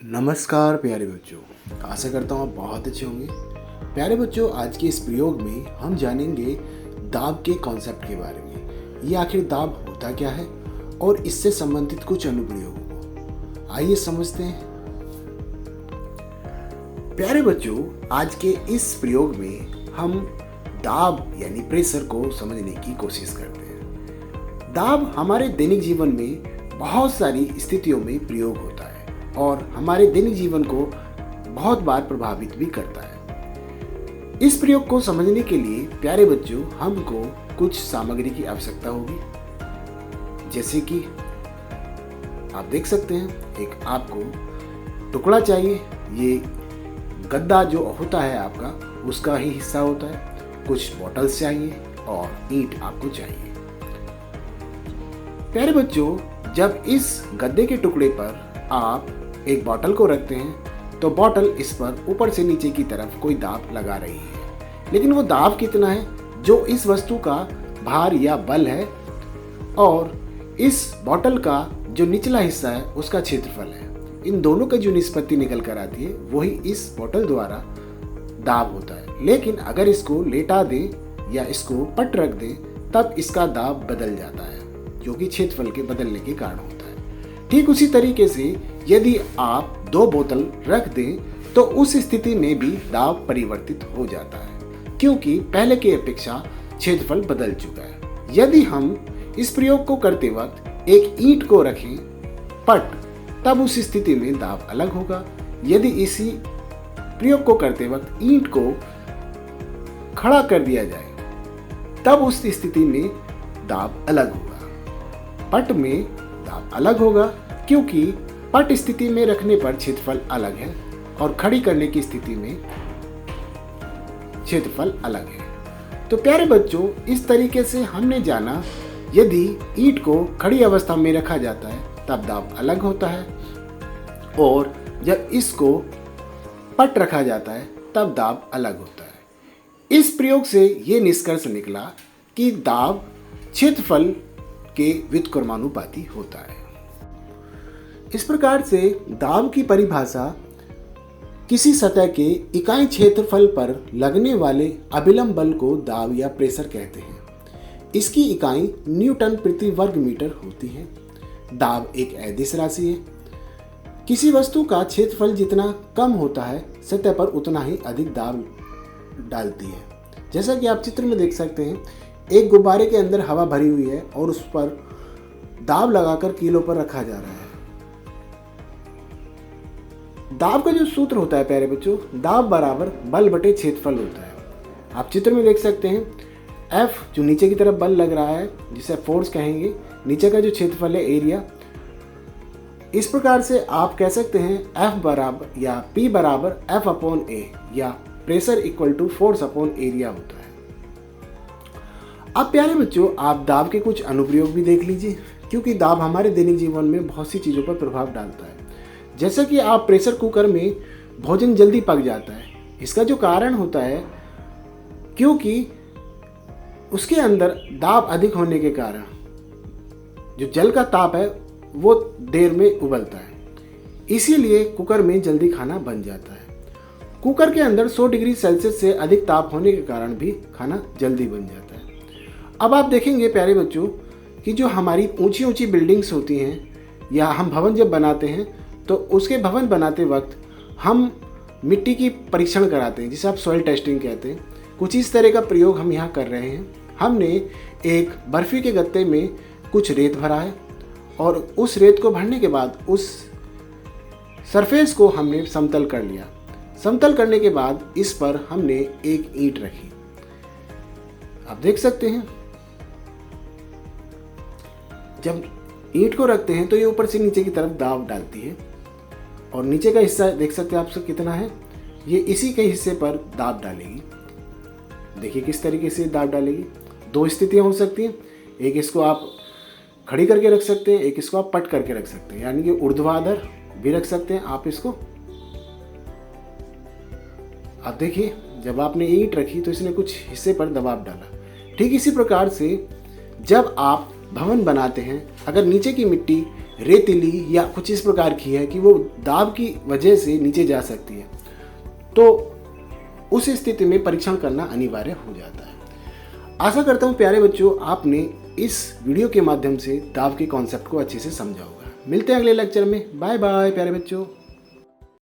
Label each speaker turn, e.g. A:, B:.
A: नमस्कार प्यारे बच्चों, आशा करता हूँ आप बहुत अच्छे होंगे। प्यारे बच्चों, आज के इस प्रयोग में हम जानेंगे दाब के कॉन्सेप्ट के बारे में। ये आखिर दाब होता क्या है और इससे संबंधित कुछ अनुप्रयोगों को आइए समझते हैं। प्यारे बच्चों, आज के इस प्रयोग में हम दाब यानी प्रेशर को समझने की कोशिश करते हैं। दाब हमारे दैनिक जीवन में बहुत सारी स्थितियों में प्रयोग होता है और हमारे दैनिक जीवन को बहुत बार प्रभावित भी करता है। इस प्रयोग को समझने के लिए प्यारे बच्चों हमको कुछ सामग्री की आवश्यकता होगी, जैसे कि आप देख सकते हैं एक आपको टुकड़ा चाहिए। ये गद्दा जो होता है आपका उसका ही हिस्सा होता है। कुछ बॉटल्स चाहिए और ईंट आपको चाहिए। प्यारे बच्चों, जब इस गद्दे के टुकड़े पर आप एक बॉटल को रखते हैं तो बॉटल इस पर ऊपर से नीचे की तरफ कोई दाब लगा रही है, लेकिन वो दाब कितना है जो इस वस्तु का भार या बल है और इस बॉटल का जो निचला हिस्सा है उसका क्षेत्रफल है। इन दोनों का जो निष्पत्ति निकल कर आती है वही इस बॉटल द्वारा दाब होता है। लेकिन अगर इसको लेटा दें या इसको पट रख दें तब इसका दाब बदल जाता है, जो कि क्षेत्रफल के बदलने के कारण होता है। ठीक उसी तरीके से यदि आप दो बोतल रख दें तो उस स्थिति में भी दाब परिवर्तित हो जाता है, क्योंकि पहले की अपेक्षा क्षेत्रफल बदल चुका है। यदि हम इस प्रयोग को करते वक्त एक ईंट को रखें पट, तब उस स्थिति में दाब अलग होगा। यदि इसी प्रयोग को करते वक्त ईंट को खड़ा कर दिया जाए तब उस स्थिति में दाब अलग होगा। पट में दाब अलग होगा, क्योंकि पट स्थिति में रखने पर क्षेत्रफल अलग है और खड़ी करने की स्थिति में क्षेत्रफल अलग है। तो प्यारे बच्चों, इस तरीके से हमने जाना यदि ईंट को खड़ी अवस्था में रखा जाता है तब दाब अलग होता है और जब इसको पट रखा जाता है तब दाब अलग होता है। इस प्रयोग से ये निष्कर्ष निकला कि दाब क्षेत्रफल के व्युत्क्रमानुपाती होता है। इस प्रकार से दाब की परिभाषा किसी सतह के इकाई क्षेत्रफल पर लगने वाले अभिलंब बल को दाब या प्रेशर कहते हैं। इसकी इकाई न्यूटन प्रति वर्ग मीटर होती है। दाब एक अदिश राशि है। किसी वस्तु का क्षेत्रफल जितना कम होता है सतह पर उतना ही अधिक दाब डालती है। जैसा कि आप चित्र में देख सकते हैं, एक गुब्बारे के अंदर हवा भरी हुई है और उस पर दाब लगाकर कीलो पर रखा जा रहा है। दाब का जो सूत्र होता है प्यारे बच्चों, दाब बराबर बल बटे क्षेत्रफल होता है। आप चित्र में देख सकते हैं F जो नीचे की तरफ बल लग रहा है जिसे फोर्स कहेंगे, नीचे का जो क्षेत्रफल है एरिया। इस प्रकार से आप कह सकते हैं F बराबर या P बराबर F अपॉन A या pressure equal to force upon area होता है। अब प्यारे बच्चों, आप दाब के कुछ अनुप्रयोग भी देख लीजिए, क्योंकि दाब हमारे दैनिक जीवन में बहुत सी चीज़ों पर प्रभाव डालता है। जैसा कि आप प्रेशर कुकर में भोजन जल्दी पक जाता है, इसका जो कारण होता है क्योंकि उसके अंदर दाब अधिक होने के कारण जो जल का ताप है वो देर में उबलता है, इसीलिए कुकर में जल्दी खाना बन जाता है। कुकर के अंदर 100 डिग्री सेल्सियस से अधिक ताप होने के कारण भी खाना जल्दी बन जाता है। अब आप देखेंगे प्यारे बच्चों कि जो हमारी ऊंची ऊंची बिल्डिंग्स होती हैं या हम भवन जब बनाते हैं तो उसके भवन बनाते वक्त हम मिट्टी की परीक्षण कराते हैं, जिसे आप सॉइल टेस्टिंग कहते हैं। कुछ इस तरह का प्रयोग हम यहाँ कर रहे हैं। हमने एक बर्फ़ी के गत्ते में कुछ रेत भरा है और उस रेत को भरने के बाद उस सरफेस को हमने समतल कर लिया। समतल करने के बाद इस पर हमने एक ईंट रखी। आप देख सकते हैं जब ईंट को रखते हैं तो ये ऊपर से नीचे की तरफ दाब डालती है और नीचे का हिस्सा देख सकते हैं आप सब कितना है, ये इसी के हिस्से पर दाब डालेगी। देखिए किस तरीके से दाब डालेगी। दो स्थितियां हो सकती हैं, एक इसको आप खड़ी करके रख सकते हैं, एक इसको आप पट करके रख सकते हैं, यानी कि ऊर्ध्वाधर भी रख सकते हैं आप इसको। आप देखिए जब आपने ईंट रखी तो इसने कुछ हिस्से पर दबाव डाला। ठीक इसी प्रकार से जब आप भवन बनाते हैं, अगर नीचे की मिट्टी रेतीली या कुछ इस प्रकार की है कि वो दाब की वजह से नीचे जा सकती है, तो उस स्थिति में परीक्षण करना अनिवार्य हो जाता है। आशा करता हूँ प्यारे बच्चों, आपने इस वीडियो के माध्यम से दाब के कॉन्सेप्ट को अच्छे से समझा होगा। मिलते हैं अगले लेक्चर में। बाय बाय प्यारे बच्चों।